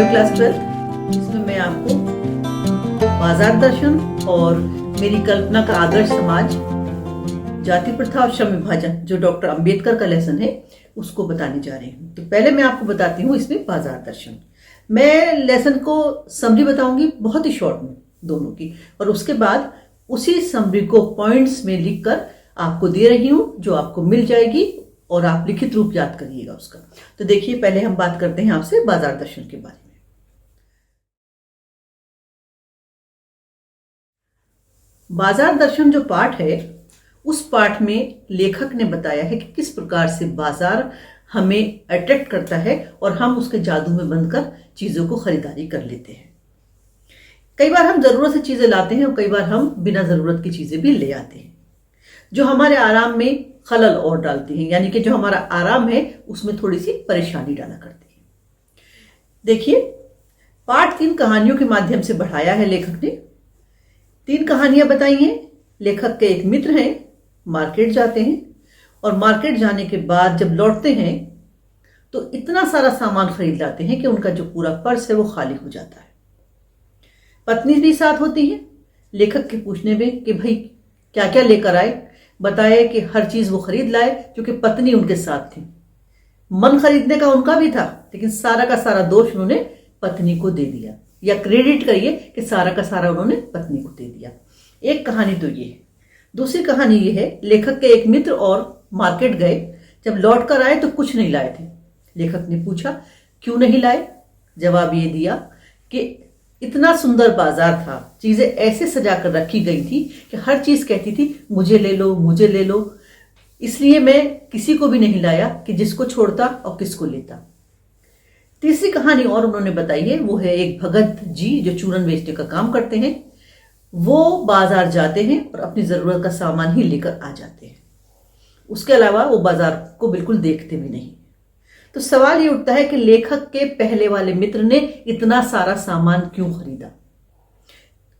Hello class 12। इसमें मैं आपको बाजार दर्शन और मेरी कल्पना का आदर्श समाज, जाति प्रथा और श्रम विभाजन, जो डॉक्टर अंबेडकर का लेसन है, उसको बताने जा रही हूँ। तो पहले मैं आपको बताती हूँ इसमें बाजार दर्शन। मैं लेसन को समरी बताऊंगी बहुत ही शॉर्ट में दोनों की, और उसके बाद उसी समरी को पॉइंट्स में लिखकर आपको दे रही हूँ, जो आपको मिल जाएगी और आप लिखित रूप याद करिएगा उसका। तो देखिए, पहले हम बात करते हैं आपसे बाजार दर्शन के बारे में। बाजार दर्शन जो पाठ है, उस पाठ में लेखक ने बताया है कि किस प्रकार से बाजार हमें अट्रैक्ट करता है और हम उसके जादू में बंधकर चीजों को खरीदारी कर लेते हैं। कई बार हम जरूरत से चीजें लाते हैं और कई बार हम बिना जरूरत की चीजें भी ले आते हैं, जो हमारे आराम में खलल और डालती हैं, यानी कि जो हमारा आराम है उसमें थोड़ी सी परेशानी डाला करती है। देखिए, पाठ 3 कहानियों के माध्यम से बढ़ाया है लेखक ने। 3 कहानियां बताई हैं। लेखक के एक मित्र हैं, मार्केट जाते हैं और मार्केट जाने के बाद जब लौटते हैं तो इतना सारा सामान खरीद लाते हैं कि उनका जो पूरा पर्स है वो खाली हो जाता है। पत्नी भी साथ होती है। लेखक के पूछने में कि भाई क्या क्या लेकर आए, बताया कि हर चीज वो खरीद लाए, क्योंकि पत्नी उनके साथ थी। मन खरीदने का उनका भी था, लेकिन सारा का सारा दोष उन्होंने पत्नी को दे दिया, या क्रेडिट करिए कि सारा का सारा उन्होंने पत्नी को दे दिया। एक कहानी तो ये है। दूसरी कहानी ये है, लेखक के एक मित्र और मार्केट गए। जब लौट कर आए तो कुछ नहीं लाए थे। लेखक ने पूछा क्यों नहीं लाए। जवाब ये दिया कि इतना सुंदर बाजार था, चीजें ऐसे सजा कर रखी गई थी कि हर चीज कहती थी मुझे ले लो, मुझे ले लो, इसलिए मैं किसी को भी नहीं लाया कि जिसको छोड़ता और किसको लेता। तीसरी कहानी और उन्होंने बताई है, वो है एक भगत जी जो चूरन बेचने का काम करते हैं। वो बाजार जाते हैं और अपनी जरूरत का सामान ही लेकर आ जाते हैं। उसके अलावा वो बाजार को बिल्कुल देखते भी नहीं। तो सवाल ये उठता है कि लेखक के पहले वाले मित्र ने इतना सारा सामान क्यों खरीदा।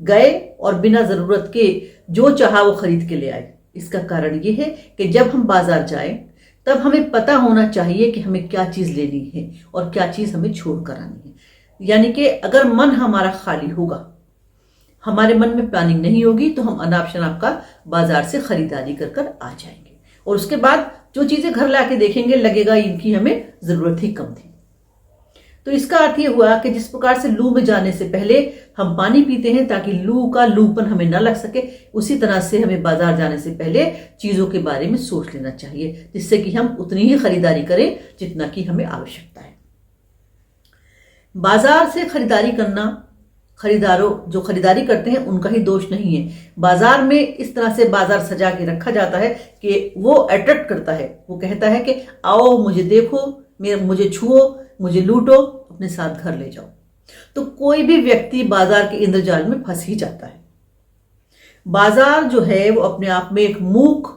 गए और बिना जरूरत के जो चाहा वो खरीद के ले आए। इसका कारण ये है कि जब हम बाजार जाएं तब हमें पता होना चाहिए कि हमें क्या चीज लेनी है और क्या चीज हमें छोड़ कर आनी है। यानी कि अगर मन हमारा खाली होगा, हमारे मन में प्लानिंग नहीं होगी, तो हम अनाप शनाप का बाजार से खरीदारी कर कर आ जाएंगे और उसके बाद जो चीजें घर लाके देखेंगे लगेगा इनकी हमें जरूरत ही कम थी। तो इसका अर्थ ये हुआ कि जिस प्रकार से लू में जाने से पहले हम पानी पीते हैं ताकि लू का लूपन हमें न लग सके, उसी तरह से हमें बाजार जाने से पहले चीजों के बारे में सोच लेना चाहिए, जिससे कि हम उतनी ही खरीदारी करें जितना कि हमें आवश्यकता है। बाजार से खरीदारी करना, खरीदारों जो खरीदारी करते हैं उनका ही दोष नहीं है। बाजार में इस तरह से बाजार सजा के रखा जाता है कि वो अट्रैक्ट करता है। वो कहता है कि आओ, मुझे देखो, मुझे छुओ, मुझे लूटो, अपने साथ घर ले जाओ। तो कोई भी व्यक्ति बाजार के इंद्रजाल में फंस ही जाता है। बाजार जो है वो अपने आप में एक मूक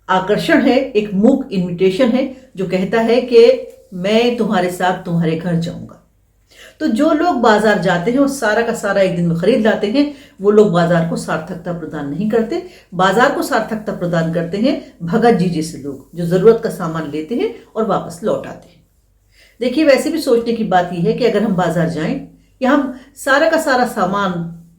आकर्षण है, एक मूक इन्विटेशन है, जो कहता है कि मैं तुम्हारे साथ तुम्हारे घर जाऊंगा। तो जो लोग बाजार जाते हैं और सारा का सारा एक दिन में खरीद लाते हैं, वो लोग बाजार को सार्थकता प्रदान नहीं करते। बाजार को सार्थकता प्रदान करते हैं भगत जी जैसे लोग, जो जरूरत का सामान लेते हैं और वापस लौट आते हैं। देखिए, वैसे भी सोचने की बात यह है कि अगर हम बाजार जाएं या हम सारा का सारा सामान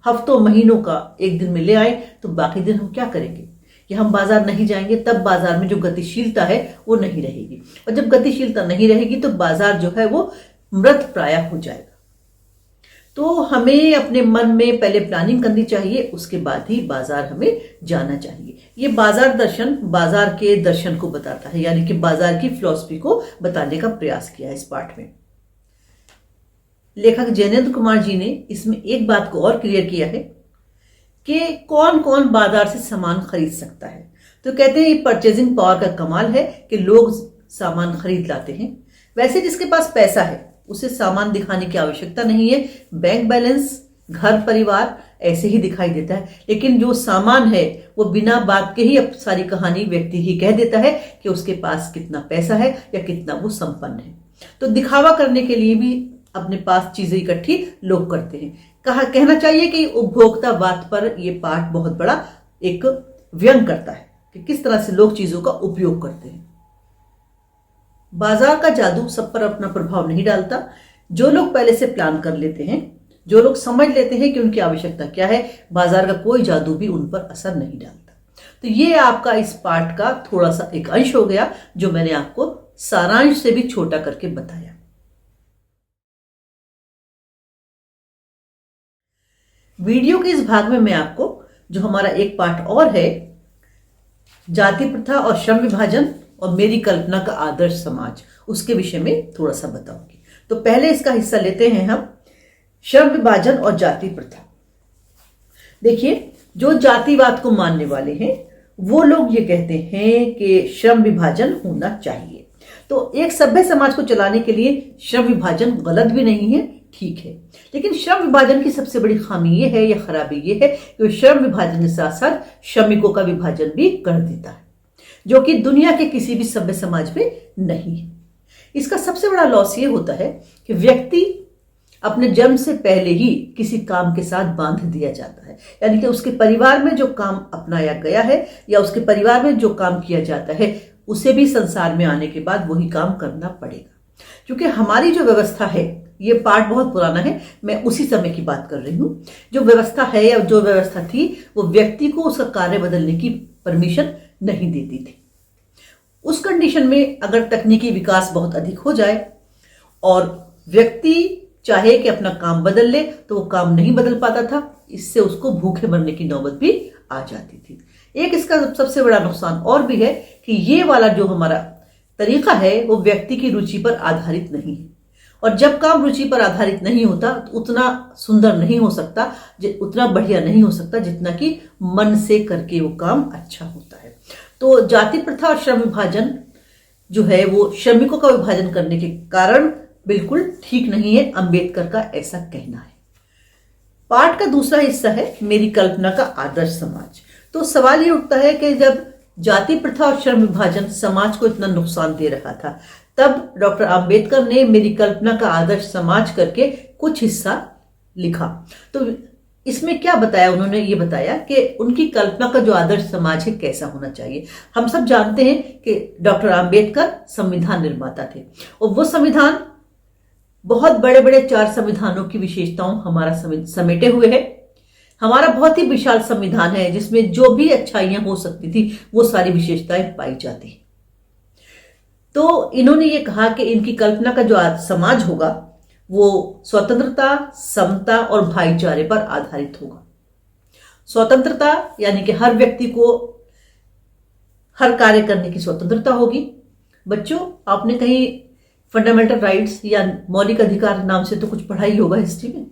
हफ्तों महीनों का एक दिन में ले आए, तो बाकी दिन हम क्या करेंगे। या हम बाजार नहीं जाएंगे, तब बाजार में जो गतिशीलता है वो नहीं रहेगी, और जब गतिशीलता नहीं रहेगी तो बाजार जो है वो मृत प्राय हो जाएगा। तो हमें अपने मन में पहले प्लानिंग करनी चाहिए, उसके बाद ही बाजार हमें जाना चाहिए। ये बाजार दर्शन बाजार के दर्शन को बताता है, यानी कि बाजार की फिलॉसफी को बताने का प्रयास किया है इस पाठ में। लेखक जैनेन्द्र कुमार जी ने इसमें एक बात को और क्लियर किया है कि कौन कौन बाजार से सामान खरीद सकता है। तो कहते हैं ये परचेजिंग पावर का कमाल है कि लोग सामान खरीद लाते हैं। वैसे जिसके पास पैसा है उसे सामान दिखाने की आवश्यकता नहीं है। बैंक बैलेंस, घर परिवार ऐसे ही दिखाई देता है, लेकिन जो सामान है वो बिना बात के ही अब सारी कहानी व्यक्ति ही कह देता है कि उसके पास कितना पैसा है या कितना वो संपन्न है। तो दिखावा करने के लिए भी अपने पास चीजें इकट्ठी लोग करते हैं। कहना चाहिए कि उपभोक्तावाद पर यह पाठ बहुत बड़ा एक व्यंग करता है कि किस तरह से लोग चीजों का उपयोग करते हैं। बाजार का जादू सब पर अपना प्रभाव नहीं डालता। जो लोग पहले से प्लान कर लेते हैं, जो लोग समझ लेते हैं कि उनकी आवश्यकता क्या है, बाजार का कोई जादू भी उन पर असर नहीं डालता। तो ये आपका इस पाठ का थोड़ा सा एक अंश हो गया जो मैंने आपको सारांश से भी छोटा करके बताया। वीडियो के इस भाग में मैं आपको जो हमारा एक पाठ और है, जाति प्रथा और श्रम विभाजन और मेरी कल्पना का आदर्श समाज, उसके विषय में थोड़ा सा बताऊंगी। तो पहले इसका हिस्सा लेते हैं हम, श्रम विभाजन और जाति प्रथा। देखिए, जो जातिवाद को मानने वाले हैं वो लोग ये कहते हैं कि श्रम विभाजन होना चाहिए। तो एक सभ्य समाज को चलाने के लिए श्रम विभाजन गलत भी नहीं है, ठीक है, लेकिन श्रम विभाजन की सबसे बड़ी खामी ये है या खराबी ये है कि श्रम विभाजन के साथ साथ श्रमिकों का विभाजन भी कर देता है, जो कि दुनिया के किसी भी सभ्य समाज में नहीं है। इसका सबसे बड़ा लॉस ये होता है कि व्यक्ति अपने जन्म से पहले ही किसी काम के साथ बांध दिया जाता है, यानी कि उसके परिवार में जो काम अपनाया गया है या उसके परिवार में जो काम किया जाता है उसे भी संसार में आने के बाद वही काम करना पड़ेगा। क्योंकि हमारी जो व्यवस्था है, ये पाठ बहुत पुराना है, मैं उसी समय की बात कर रही हूं। जो व्यवस्था है या जो व्यवस्था थी वो व्यक्ति को उसका कार्य बदलने की परमिशन नहीं देती थी। उस कंडीशन में अगर तकनीकी विकास बहुत अधिक हो जाए और व्यक्ति चाहे कि अपना काम बदल ले तो वो काम नहीं बदल पाता था, इससे उसको भूखे मरने की नौबत भी आ जाती थी। एक इसका सबसे बड़ा नुकसान और भी है कि ये वाला जो हमारा तरीका है वो व्यक्ति की रुचि पर आधारित नहीं है, और जब काम रुचि पर आधारित नहीं होता तो उतना सुंदर नहीं हो सकता, उतना बढ़िया नहीं हो सकता जितना कि मन से करके वो काम अच्छा होता है। तो जाति प्रथा और श्रम विभाजन जो है वो श्रमिकों का विभाजन करने के कारण बिल्कुल ठीक नहीं है, अंबेडकर का ऐसा कहना है। पाठ का दूसरा हिस्सा है मेरी कल्पना का आदर्श समाज। तो सवाल ये उठता है कि जब जाति प्रथा और श्रम विभाजन समाज को इतना नुकसान दे रहा था, तब डॉक्टर अंबेडकर ने मेरी कल्पना का आदर्श समाज करके कुछ हिस्सा लिखा। तो इसमें क्या बताया उन्होंने? ये बताया कि उनकी कल्पना का जो आदर्श समाज है कैसा होना चाहिए। हम सब जानते हैं कि डॉक्टर अंबेडकर संविधान निर्माता थे और वो संविधान बहुत बड़े बड़े 4 संविधानों की विशेषताओं हमारा समेटे हुए है। हमारा बहुत ही विशाल संविधान है जिसमें जो भी अच्छाइयां हो सकती थी वो सारी विशेषताएं पाई जाती है। तो इन्होंने ये कहा कि इनकी कल्पना का जो समाज होगा वो स्वतंत्रता, समता और भाईचारे पर आधारित होगा। स्वतंत्रता यानी कि हर व्यक्ति को हर कार्य करने की स्वतंत्रता होगी। बच्चों, आपने कहीं फंडामेंटल राइट्स या मौलिक अधिकार नाम से तो कुछ पढ़ा ही होगा हिस्ट्री में।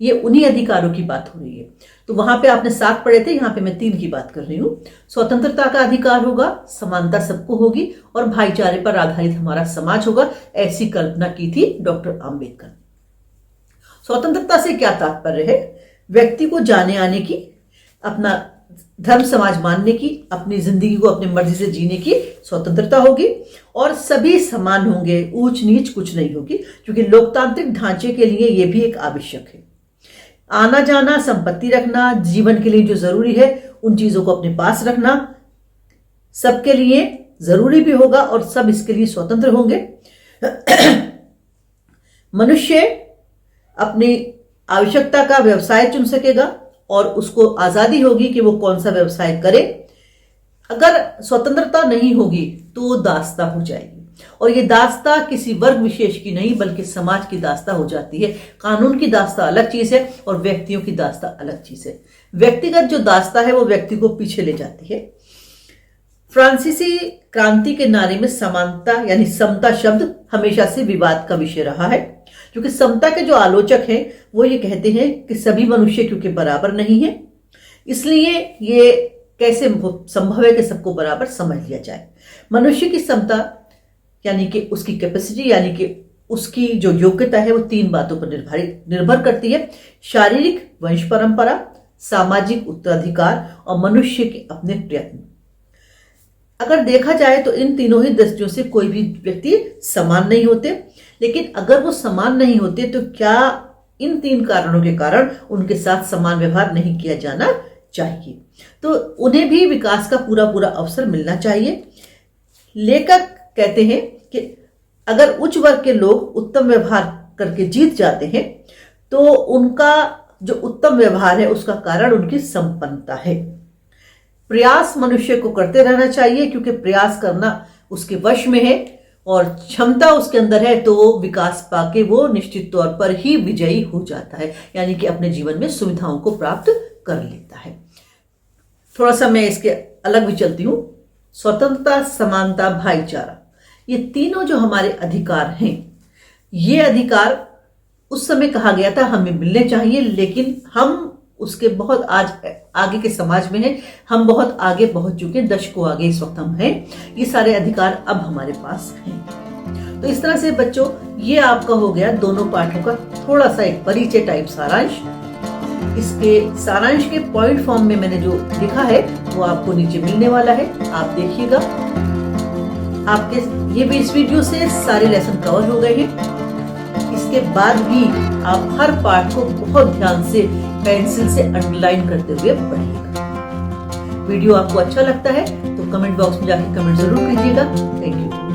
ये उन्हीं अधिकारों की बात हो रही है। तो वहां पे आपने 7 पढ़े थे, यहाँ पे मैं 3 की बात कर रही हूँ। स्वतंत्रता का अधिकार होगा, समानता सबको होगी और भाईचारे पर आधारित हमारा समाज होगा। ऐसी कल्पना की थी डॉक्टर अंबेडकर। स्वतंत्रता से क्या तात्पर्य है? व्यक्ति को जाने आने की, अपना धर्म समाज मानने की, अपनी जिंदगी को अपनी मर्जी से जीने की स्वतंत्रता होगी और सभी समान होंगे, ऊंच नीच कुछ नहीं होगी, क्योंकि लोकतांत्रिक ढांचे के लिए यह भी एक आवश्यक है। आना जाना, संपत्ति रखना, जीवन के लिए जो जरूरी है उन चीजों को अपने पास रखना सबके लिए जरूरी भी होगा और सब इसके लिए स्वतंत्र होंगे। मनुष्य अपनी आवश्यकता का व्यवसाय चुन सकेगा और उसको आजादी होगी कि वो कौन सा व्यवसाय करे। अगर स्वतंत्रता नहीं होगी तो दास्ता हो जाएगी, और ये दास्ता किसी वर्ग विशेष की नहीं बल्कि समाज की दास्ता हो जाती है। कानून की दास्ता अलग चीज है और व्यक्तियों की दास्ता अलग चीज है। व्यक्तिगत जो दास्ता है वो व्यक्ति को पीछे ले जाती है। फ्रांसीसी क्रांति के नारे में समानता यानी समता शब्द हमेशा से विवाद का विषय रहा है, क्योंकि समता के जो आलोचक हैं वो ये कहते हैं कि सभी मनुष्य क्योंकि बराबर नहीं है, इसलिए ये कैसे संभव है कि सबको बराबर समझ लिया जाए। मनुष्य की समता यानी कि उसकी कैपेसिटी यानी कि उसकी जो योग्यता है वो 3 बातों पर निर्भर करती है: शारीरिक, वंश परंपरा, सामाजिक उत्तराधिकार और मनुष्य के अपने प्रयत्न। अगर देखा जाए तो इन तीनों ही दृष्टियों से कोई भी व्यक्ति समान नहीं होते, लेकिन अगर वो समान नहीं होते तो क्या इन 3 कारणों के कारण उनके साथ समान व्यवहार नहीं किया जाना चाहिए? तो उन्हें भी विकास का पूरा पूरा अवसर मिलना चाहिए। लेखक कहते हैं कि अगर उच्च वर्ग के लोग उत्तम व्यवहार करके जीत जाते हैं, तो उनका जो उत्तम व्यवहार है उसका कारण उनकी संपन्नता है। प्रयास मनुष्य को करते रहना चाहिए, क्योंकि प्रयास करना उसके वश में है और क्षमता उसके अंदर है, तो वो विकास पाके वो निश्चित तौर पर ही विजयी हो जाता है, यानी कि अपने जीवन में सुविधाओं को प्राप्त कर लेता है। थोड़ा सा मैं इसके अलग भी चलती हूं। स्वतंत्रता, समानता, भाईचारा, ये तीनों जो हमारे अधिकार हैं, ये अधिकार उस समय कहा गया था हमें मिलने चाहिए, लेकिन हम उसके बहुत आज आगे के समाज में हैं, हम बहुत आगे पहुंच चुके हैं, दशकों आगे इस वक्त हम हैं, ये सारे अधिकार अब हमारे पास हैं। तो इस तरह से बच्चों, ये आपका हो गया दोनों पाठों का थोड़ा सा एक परिचय टाइप सारांश। इसके सारांश के पॉइंट फॉर्म में मैंने जो लिखा है वो आपको नीचे मिलने वाला है, आप देखिएगा। आपके ये भी इस वीडियो से सारे लेसन कवर हो गए हैं। इसके बाद भी आप हर पार्ट को बहुत ध्यान से पेंसिल से अंडरलाइन करते हुए पढ़िएगा। वीडियो आपको अच्छा लगता है तो कमेंट बॉक्स में जाकर कमेंट जरूर कीजिएगा। Thank you.